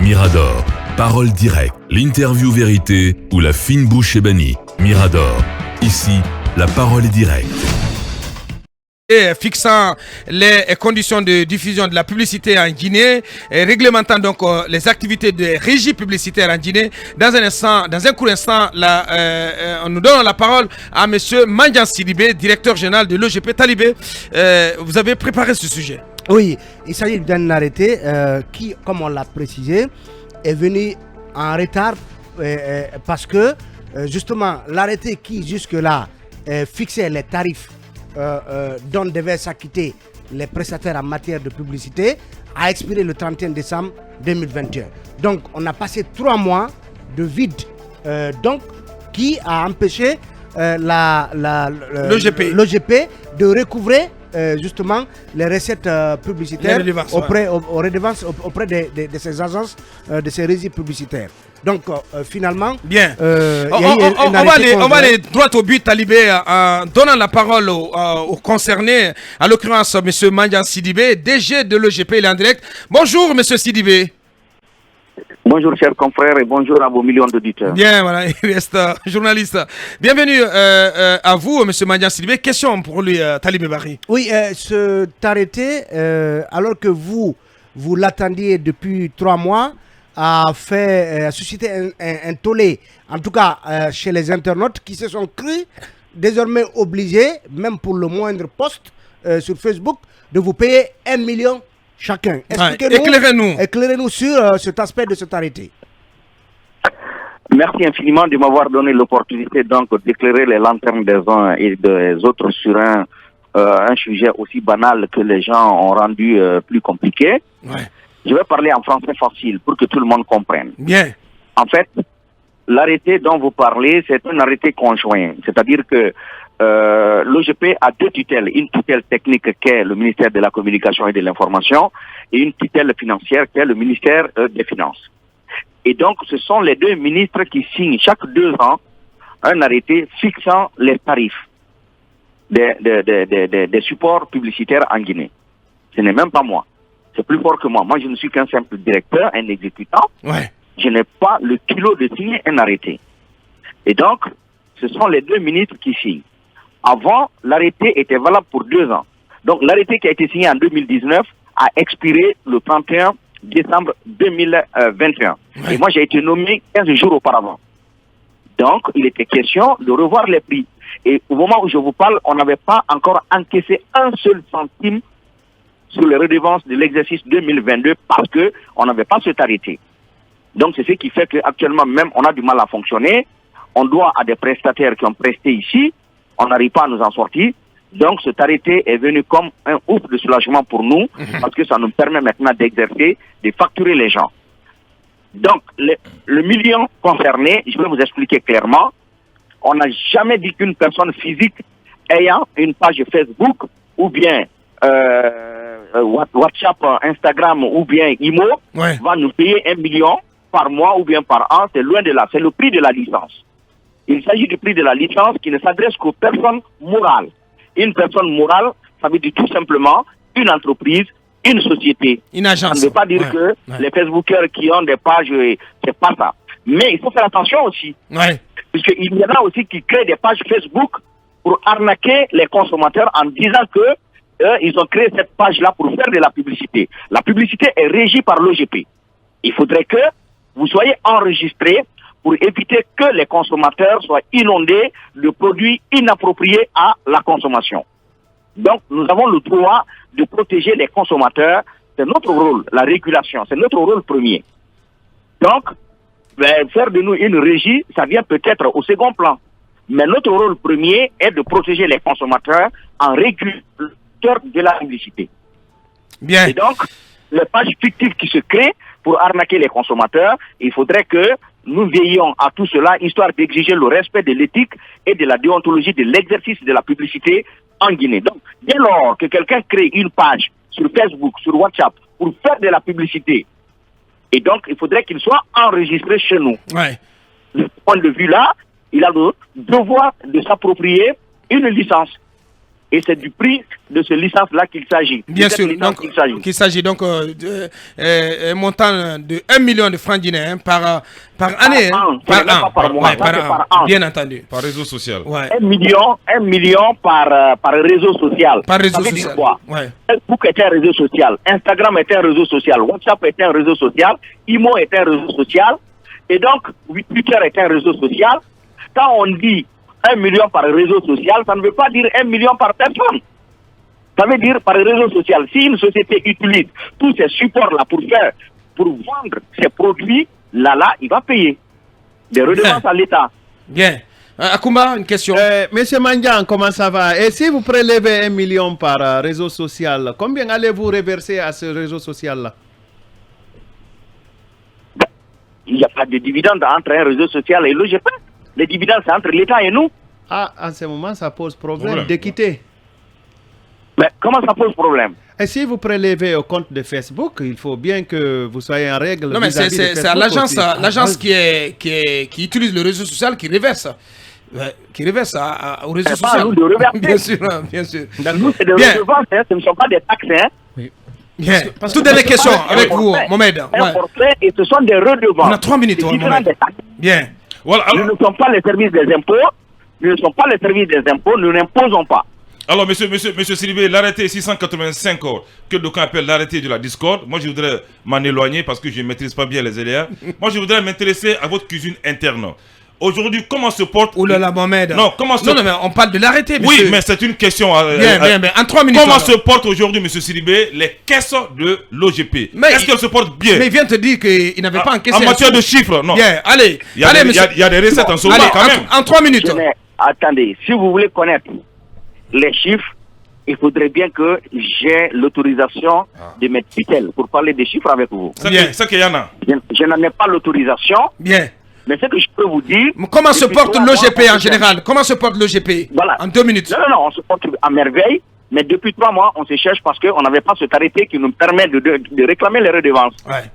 Mirador, parole directe, l'interview vérité ou la fine bouche ébanie. Mirador, ici, la parole est directe. Fixant les conditions de diffusion de la publicité en Guinée et réglementant donc les activités de régie publicitaire en Guinée. Dans un court instant, nous donnons la parole à monsieur Mandian Sidibé, directeur général de l'OGP Talibé. Vous avez préparé ce sujet. Oui, il s'agit d'un arrêté qui, comme on l'a précisé, est venu en retard parce que justement l'arrêté qui jusque-là fixait les tarifs dont devaient s'acquitter les prestataires en matière de publicité a expiré le 31 décembre 2021. Donc on a passé 3 mois de vide qui a empêché l'OGP de recouvrer justement les recettes publicitaires auprès de ces agences, de ces régies publicitaires. Donc finalement, bien. On va aller droit au but, Talibé, en donnant la parole aux concernés, à l'occurrence M. Mandian Sidibé, DG de l'OGP, il est en direct. Bonjour M. Sidibé. Bonjour chers confrères et bonjour à vos millions d'auditeurs. Bien, voilà, il reste journaliste. Bienvenue à vous, M. Mandian Sidibé. Question pour lui, Talibé Bari. Oui, cet arrêté, alors que vous l'attendiez depuis 3 mois, a suscité un tollé, en tout cas chez les internautes qui se sont crus désormais obligés, même pour le moindre post sur Facebook, de vous payer 1 million chacun. Éclairez-nous sur cet aspect de cet arrêté. Merci infiniment de m'avoir donné l'opportunité donc d'éclairer les lanternes des uns et des autres sur un sujet aussi banal que les gens ont rendu plus compliqué. Ouais. Je vais parler en français facile pour que tout le monde comprenne. Bien. En fait, l'arrêté dont vous parlez, c'est un arrêté conjoint. C'est-à-dire que l'OGP a 2 tutelles. Une tutelle technique qui est le ministère de la Communication et de l'Information et une tutelle financière qui est le ministère des Finances. Et donc, ce sont les 2 ministres qui signent chaque 2 ans un arrêté fixant les tarifs des supports publicitaires en Guinée. Ce n'est même pas moi. C'est plus fort que moi. Moi, je ne suis qu'un simple directeur, un exécutant. Ouais. Je n'ai pas le kilo de signer un arrêté. Et donc, ce sont les 2 ministres qui signent. Avant, l'arrêté était valable pour 2 ans. Donc, l'arrêté qui a été signé en 2019 a expiré le 31 décembre 2021. Ouais. Et moi, j'ai été nommé 15 jours auparavant. Donc, il était question de revoir les prix. Et au moment où je vous parle, on n'avait pas encore encaissé un seul centime sur les redevances de l'exercice 2022 parce qu'on n'avait pas cet arrêté. Donc c'est ce qui fait qu'actuellement même on a du mal à fonctionner. On doit à des prestataires qui ont presté ici. On n'arrive pas à nous en sortir. Donc cet arrêté est venu comme un ouf de soulagement pour nous parce que ça nous permet maintenant d'exercer, de facturer les gens. Donc le million concerné, je vais vous expliquer clairement. On n'a jamais dit qu'une personne physique ayant une page Facebook ou bien WhatsApp, Instagram ou bien Imo va nous payer 1 million par mois ou bien par an. C'est loin de là. C'est le prix de la licence. Il s'agit du prix de la licence qui ne s'adresse qu'aux personnes morales. Une personne morale, ça veut dire tout simplement une entreprise, une société. Une agence. Ça ne veut pas dire que les Facebookers qui ont des pages, c'est pas ça. Mais il faut faire attention aussi. Puisqu'il y en a aussi qui créent des pages Facebook pour arnaquer les consommateurs en disant que ils ont créé cette page-là pour faire de la publicité. La publicité est régie par l'OGP. Il faudrait que vous soyez enregistrés pour éviter que les consommateurs soient inondés de produits inappropriés à la consommation. Donc, nous avons le droit de protéger les consommateurs. C'est notre rôle, la régulation. C'est notre rôle premier. Donc, faire de nous une régie, ça vient peut-être au second plan. Mais notre rôle premier est de protéger les consommateurs en régulant de la publicité. Bien. Et donc, les pages fictives qui se créent pour arnaquer les consommateurs, il faudrait que nous veillions à tout cela, histoire d'exiger le respect de l'éthique et de la déontologie de l'exercice de la publicité en Guinée. Donc, dès lors que quelqu'un crée une page sur Facebook, sur WhatsApp, pour faire de la publicité, et donc il faudrait qu'il soit enregistré chez nous. De ce point de vue-là, il a le devoir de s'approprier une licence. Et c'est du prix de ce licence-là qu'il s'agit. Bien sûr, donc qu'il s'agit donc d'un montant de 1 million de francs guinéens par année. Par an. Bien entendu. Par réseau social. Ouais. 1 million par réseau social. Par réseau ça veut social. dire quoi? Ouais. Facebook est un réseau social, Instagram est un réseau social, WhatsApp est un réseau social, Imo est un réseau social, et donc Twitter est un réseau social. Quand on dit 1 million par réseau social, ça ne veut pas dire 1 million par personne. Ça veut dire par réseau social. Si une société utilise tous ces supports-là pour vendre ses produits, là, il va payer des redevances à l'État. Bien. Akoumba, une question. Monsieur Mandian, comment ça va? Et si vous prélevez 1 million par réseau social, combien allez-vous reverser à ce réseau social-là? Il n'y a pas de dividende entre un réseau social et l'OGP. Les dividendes, c'est entre l'État et nous. Ah, en ce moment, ça pose problème d'équité. Mais comment ça pose problème? Et si vous prélevez au compte de Facebook, il faut bien que vous soyez en règle. Non, mais c'est à l'agence qui utilise le réseau social qui reverse. Qui reverse au réseau social. Pas à nous de reverser. Bien sûr, bien sûr. Nous, c'est des redevances, ce ne sont pas des taxes. Oui. Bien. Toutes les questions avec vous, Mohamed. Et ce sont des redevances. On a 3 minutes, Mohamed. Bien. Voilà, nous ne sommes pas les services des impôts. Nous ne sommes pas les services des impôts. Nous n'imposons pas. Alors, monsieur Sidibé, l'arrêté 685 que d'aucuns appellent l'arrêté de la discorde, moi je voudrais m'en éloigner parce que je ne maîtrise pas bien les éléas. Moi je voudrais m'intéresser à votre cuisine interne. Aujourd'hui, comment se porte... Ouh là là, Mohamed. Non, comment se... Non, mais on parle de l'arrêté, monsieur. Oui, mais c'est une question... Bien. En 3 minutes. Comment se portent aujourd'hui, monsieur Sidibé, les caisses de l'OGP? Est-ce qu'elles se portent bien? Mais il vient te dire qu'il n'avait pas encaissé... En matière de chiffres, non. Bien, allez. Il y a des recettes en sauvage quand même. En 3 minutes. Attendez, si vous voulez connaître les chiffres, il faudrait bien que j'ai l'autorisation de mes tutelles pour parler des chiffres avec vous. C'est qu'il y en a. Je n'en ai pas l'autorisation. Bien. Mais ce que je peux vous dire... Comment se porte l'OGP en général? Comment se porte l'OGP? Voilà. En 2 minutes. Non, on se porte à merveille. Mais depuis 3 mois, on se cherche parce qu'on n'avait pas cet arrêté qui nous permet de réclamer les redevances. Ouais.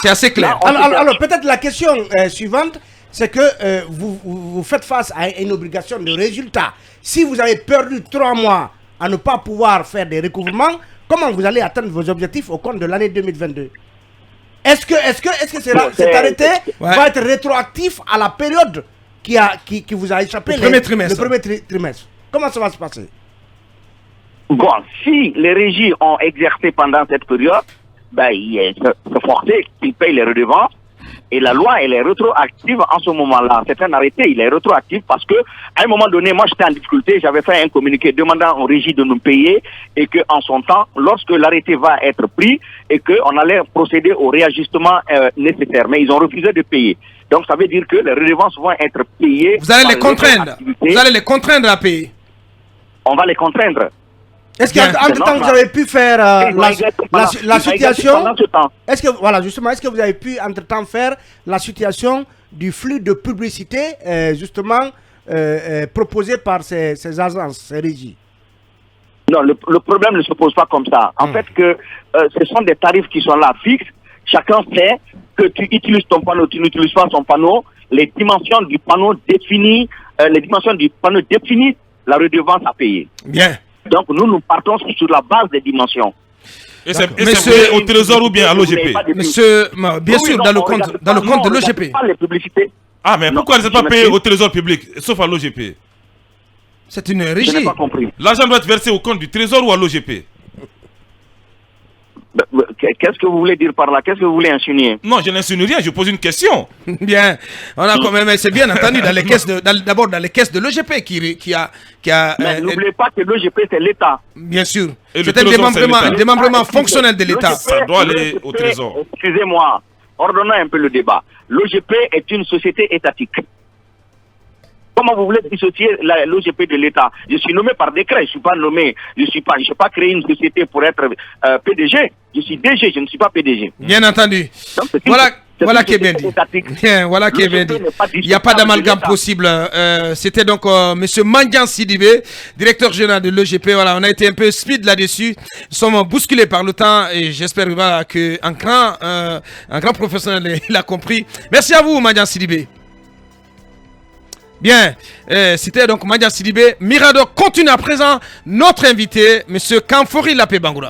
C'est assez clair. Alors peut-être la question suivante, c'est que vous faites face à une obligation de résultat. Si vous avez perdu 3 mois à ne pas pouvoir faire des recouvrements, comment vous allez atteindre vos objectifs au compte de l'année 2022? Est-ce que cet arrêté va être rétroactif à la période qui vous a échappé le premier trimestre? Le premier trimestre. Comment ça va se passer? Bon, si les régies ont exercé pendant cette période, c'est forcé qu'ils payent les redevances. Et la loi, elle est rétroactive en ce moment-là. C'est un arrêté, il est rétroactif parce que à un moment donné, moi j'étais en difficulté, j'avais fait un communiqué demandant aux régies de nous payer et qu'en son temps, lorsque l'arrêté va être pris et qu'on allait procéder au réajustement nécessaire. Mais ils ont refusé de payer. Donc ça veut dire que les redevances vont être payées. Vous allez les contraindre. Vous allez les contraindre à payer. On va les contraindre. Est-ce qu'entre-temps vous avez pu faire la situation? Est-ce que voilà justement, est-ce que vous avez pu entre-temps faire la situation du flux de publicité justement proposé par ces agences, ces régies? Non, le problème ne se pose pas comme ça. En fait, que ce sont des tarifs qui sont là fixes. Chacun sait que tu utilises ton panneau, tu n'utilises pas ton panneau. Les dimensions du panneau définissent la redevance à payer. Bien. Donc nous partons sur la base des dimensions. Et c'est au trésor ou bien à l'OGP? Monsieur, bien sûr, dans le compte de l'OGP. Pas les publicités. Ah, mais pourquoi ne pas payer au trésor public, sauf à l'OGP? C'est une régie. Je n'ai pas compris. L'argent doit être versé au compte du trésor ou à l'OGP? Qu'est-ce que vous voulez dire par là? Qu'est-ce que vous voulez insinuer? Non, je n'insinue rien, je pose une question. Bien, on a quand même, c'est bien entendu dans les caisses d'abord dans les caisses de l'OGP qui a. Mais n'oubliez pas que l'OGP c'est l'État. Bien sûr. C'est un démembrement fonctionnel de l'État. Ça doit aller au trésor. Excusez-moi, ordonnons un peu le débat. L'OGP est une société étatique. Comment vous voulez dissocier l'OGP de l'État? Je suis nommé par décret, je ne suis pas nommé, je n'ai pas créé une société pour être PDG. Je suis DG, je ne suis pas PDG. Bien entendu. Donc, voilà qui est bien dit. Bien, voilà qui est bien dit. Il n'y a pas d'amalgame possible. C'était donc M. Mandian Sidibé, directeur général de l'OGP. Voilà, on a été un peu speed là-dessus. Nous sommes bousculés par le temps et j'espère qu'un grand professionnel l'a compris. Merci à vous, Mandian Sidibé. Bien, c'était donc Madia Sidibé. Mirador continue à présent. Notre invité, M. Kamfori Lapé Bangoura.